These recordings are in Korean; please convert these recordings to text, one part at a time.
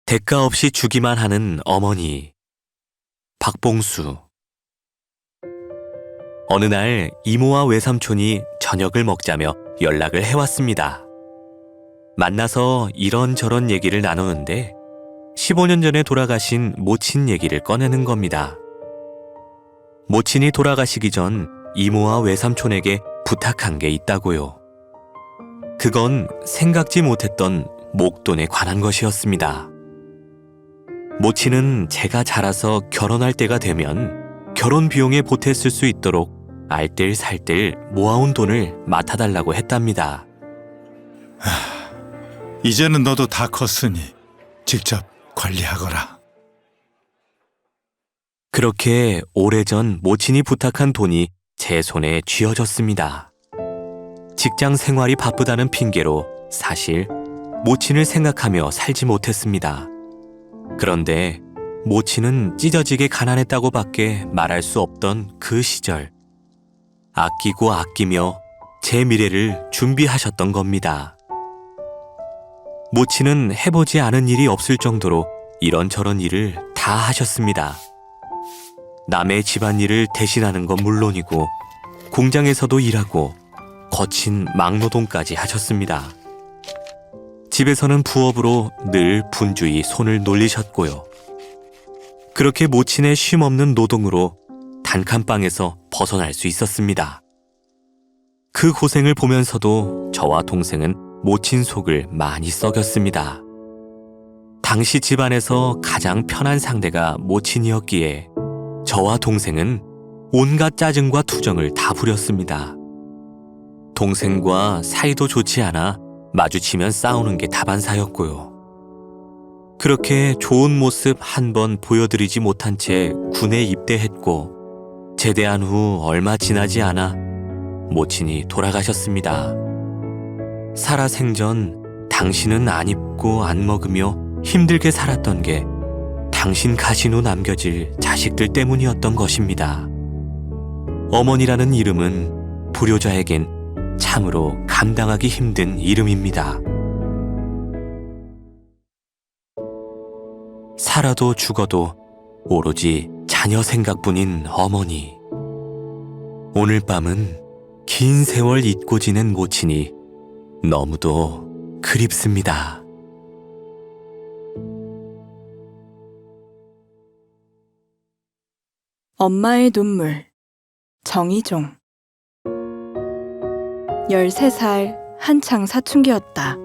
대가 없이 주기만 하는 어머니. 박봉수. 어느 날 이모와 외삼촌이 저녁을 먹자며 연락을 해왔습니다. 만나서 이런저런 얘기를 나누는데 15년 전에 돌아가신 모친 얘기를 꺼내는 겁니다. 모친이 돌아가시기 전 이모와 외삼촌에게 부탁한 게 있다고요. 그건 생각지 못했던 목돈에 관한 것이었습니다. 모친은 제가 자라서 결혼할 때가 되면 결혼 비용에 보탰을 수 있도록 알뜰살뜰 모아온 돈을 맡아달라고 했답니다. 이제는 너도 다 컸으니 직접 관리하거라. 그렇게 오래전 모친이 부탁한 돈이 제 손에 쥐어졌습니다. 직장 생활이 바쁘다는 핑계로 사실 모친을 생각하며 살지 못했습니다. 그런데 모친은 찢어지게 가난했다고밖에 말할 수 없던 그 시절, 아끼고 아끼며 제 미래를 준비하셨던 겁니다. 모친은 해보지 않은 일이 없을 정도로 이런저런 일을 다 하셨습니다. 남의 집안일을 대신하는 건 물론이고 공장에서도 일하고 거친 막노동까지 하셨습니다. 집에서는 부업으로 늘 분주히 손을 놀리셨고요. 그렇게 모친의 쉼없는 노동으로 단칸방에서 벗어날 수 있었습니다. 그 고생을 보면서도 저와 동생은 모친 속을 많이 썩였습니다. 당시 집안에서 가장 편한 상대가 모친이었기에 저와 동생은 온갖 짜증과 투정을 다 부렸습니다. 동생과 사이도 좋지 않아 마주치면 싸우는 게 다반사였고요. 그렇게 좋은 모습 한 번 보여드리지 못한 채 군에 입대했고 제대한 후 얼마 지나지 않아 모친이 돌아가셨습니다. 살아생전 당신은 안 입고 안 먹으며 힘들게 살았던 게 당신 가신 후 남겨질 자식들 때문이었던 것입니다. 어머니라는 이름은 불효자에겐 참으로 감당하기 힘든 이름입니다. 살아도 죽어도 오로지 자녀 생각뿐인 어머니. 오늘 밤은 긴 세월 잊고 지낸 모친이 너무도 그립습니다. 엄마의 눈물. 정희종. 13살 한창 사춘기였다.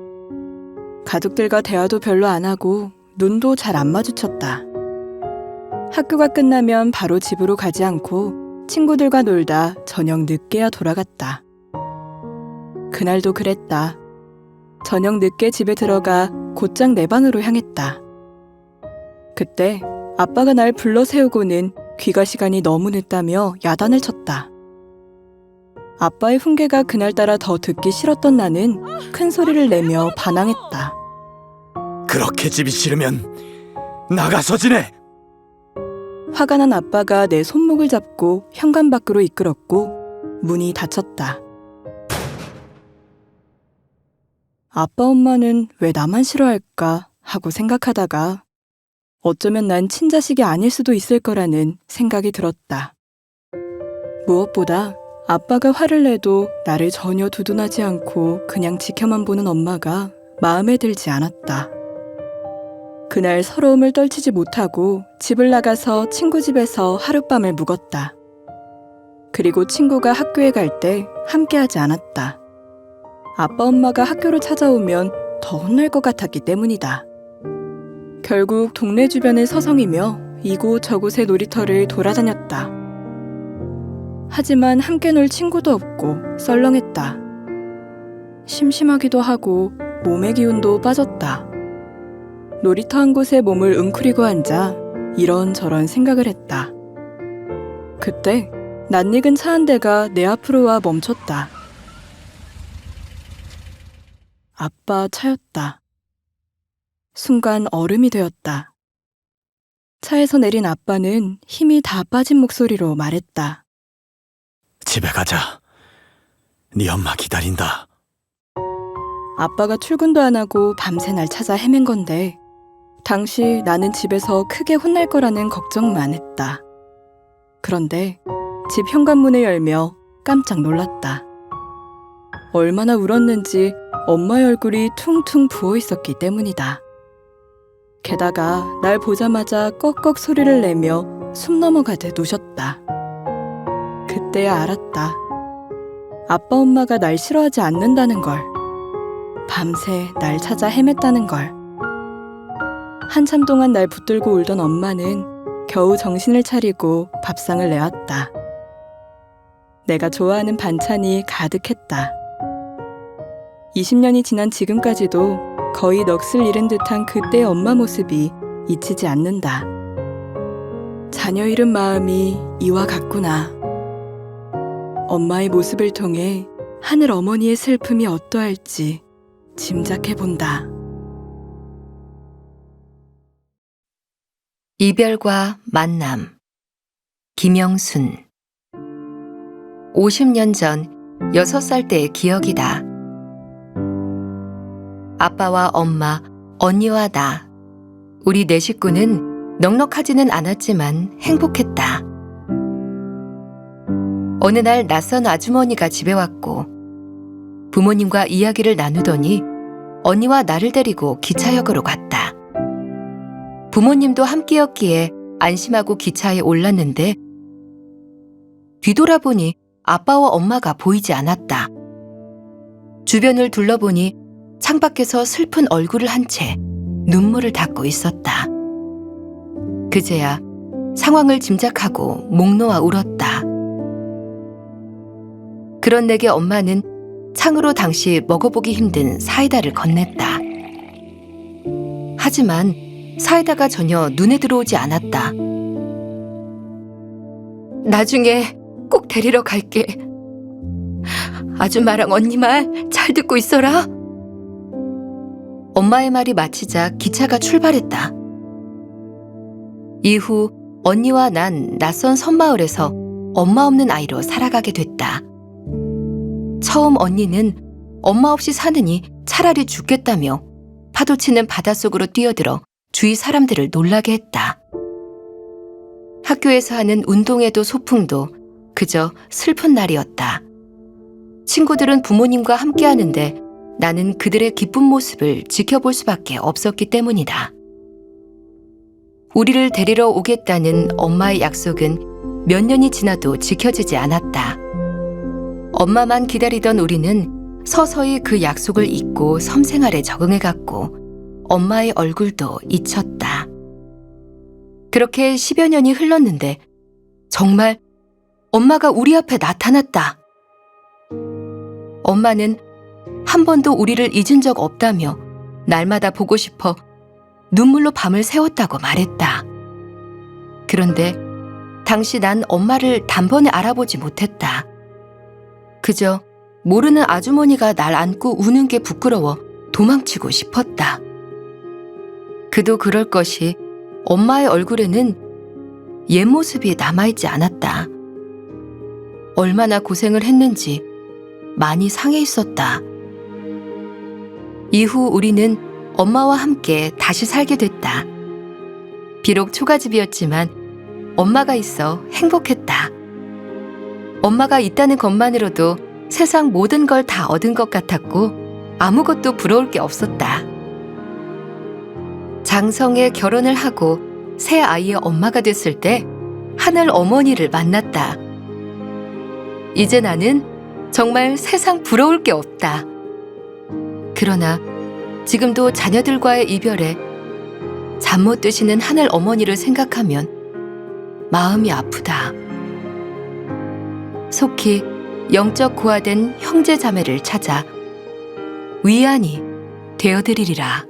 가족들과 대화도 별로 안 하고 눈도 잘 안 마주쳤다. 학교가 끝나면 바로 집으로 가지 않고 친구들과 놀다 저녁 늦게야 돌아갔다. 그날도 그랬다. 저녁 늦게 집에 들어가 곧장 내 방으로 향했다. 그때 아빠가 날 불러 세우고는 귀가 시간이 너무 늦다며 야단을 쳤다. 아빠의 훈계가 그날따라 더 듣기 싫었던 나는 큰 소리를 내며 반항했다. 그렇게 집이 싫으면 나가서 지내! 화가 난 아빠가 내 손목을 잡고 현관 밖으로 이끌었고 문이 닫혔다. 아빠 엄마는 왜 나만 싫어할까 하고 생각하다가 어쩌면 난 친자식이 아닐 수도 있을 거라는 생각이 들었다. 무엇보다 아빠가 화를 내도 나를 전혀 두둔하지 않고 그냥 지켜만 보는 엄마가 마음에 들지 않았다. 그날 서러움을 떨치지 못하고 집을 나가서 친구 집에서 하룻밤을 묵었다. 그리고 친구가 학교에 갈 때 함께하지 않았다. 아빠 엄마가 학교로 찾아오면 더 혼날 것 같았기 때문이다. 결국 동네 주변을 서성이며 이곳저곳의 놀이터를 돌아다녔다. 하지만 함께 놀 친구도 없고 썰렁했다. 심심하기도 하고 몸의 기운도 빠졌다. 놀이터 한 곳에 몸을 웅크리고 앉아 이런저런 생각을 했다. 그때 낯익은 차 한 대가 내 앞으로 와 멈췄다. 아빠 차였다. 순간 얼음이 되었다. 차에서 내린 아빠는 힘이 다 빠진 목소리로 말했다. 집에 가자. 네 엄마 기다린다. 아빠가 출근도 안 하고 밤새 날 찾아 헤맨 건데 당시 나는 집에서 크게 혼날 거라는 걱정만 했다. 그런데 집 현관문을 열며 깜짝 놀랐다. 얼마나 울었는지 엄마의 얼굴이 퉁퉁 부어 있었기 때문이다. 게다가 날 보자마자 꺽꺽 소리를 내며 숨 넘어가듯 우셨다. 그때야 알았다. 아빠 엄마가 날 싫어하지 않는다는 걸. 밤새 날 찾아 헤맸다는 걸. 한참 동안 날 붙들고 울던 엄마는 겨우 정신을 차리고 밥상을 내왔다. 내가 좋아하는 반찬이 가득했다. 20년이 지난 지금까지도 거의 넋을 잃은 듯한 그때의 엄마 모습이 잊히지 않는다. 자녀 잃은 마음이 이와 같구나. 엄마의 모습을 통해 하늘 어머니의 슬픔이 어떠할지 짐작해본다. 이별과 만남. 김영순. 50년 전 6살 때의 기억이다. 아빠와 엄마, 언니와 나, 우리 네 식구는 넉넉하지는 않았지만 행복했다. 어느 날 낯선 아주머니가 집에 왔고 부모님과 이야기를 나누더니 언니와 나를 데리고 기차역으로 갔다. 부모님도 함께였기에 안심하고 기차에 올랐는데 뒤돌아보니 아빠와 엄마가 보이지 않았다. 주변을 둘러보니 창밖에서 슬픈 얼굴을 한 채 눈물을 닦고 있었다. 그제야 상황을 짐작하고 목 놓아 울었다. 그런 내게 엄마는 창으로 당시 먹어보기 힘든 사이다를 건넸다. 하지만 사이다가 전혀 눈에 들어오지 않았다. 나중에 꼭 데리러 갈게. 아줌마랑 언니 말 잘 듣고 있어라. 엄마의 말이 마치자 기차가 출발했다. 이후 언니와 난 낯선 섬마을에서 엄마 없는 아이로 살아가게 됐다. 처음 언니는 엄마 없이 사느니 차라리 죽겠다며 파도치는 바닷속으로 뛰어들어 주위 사람들을 놀라게 했다. 학교에서 하는 운동회도 소풍도 그저 슬픈 날이었다. 친구들은 부모님과 함께 하는데 나는 그들의 기쁜 모습을 지켜볼 수밖에 없었기 때문이다. 우리를 데리러 오겠다는 엄마의 약속은 몇 년이 지나도 지켜지지 않았다. 엄마만 기다리던 우리는 서서히 그 약속을 잊고 섬생활에 적응해갔고 엄마의 얼굴도 잊혔다. 그렇게 10여 년이 흘렀는데 정말 엄마가 우리 앞에 나타났다. 엄마는 한 번도 우리를 잊은 적 없다며 날마다 보고 싶어 눈물로 밤을 새웠다고 말했다. 그런데 당시 난 엄마를 단번에 알아보지 못했다. 그저 모르는 아주머니가 날 안고 우는 게 부끄러워 도망치고 싶었다. 그도 그럴 것이 엄마의 얼굴에는 옛 모습이 남아있지 않았다. 얼마나 고생을 했는지 많이 상해 있었다. 이후 우리는 엄마와 함께 다시 살게 됐다. 비록 초가집이었지만 엄마가 있어 행복했다. 엄마가 있다는 것만으로도 세상 모든 걸 다 얻은 것 같았고 아무것도 부러울 게 없었다. 장성에 결혼을 하고 새 아이의 엄마가 됐을 때 하늘 어머니를 만났다. 이제 나는 정말 세상 부러울 게 없다. 그러나 지금도 자녀들과의 이별에 잠 못 드시는 하늘 어머니를 생각하면 마음이 아프다. 속히 영적 고아된 형제 자매를 찾아 위안이 되어드리리라.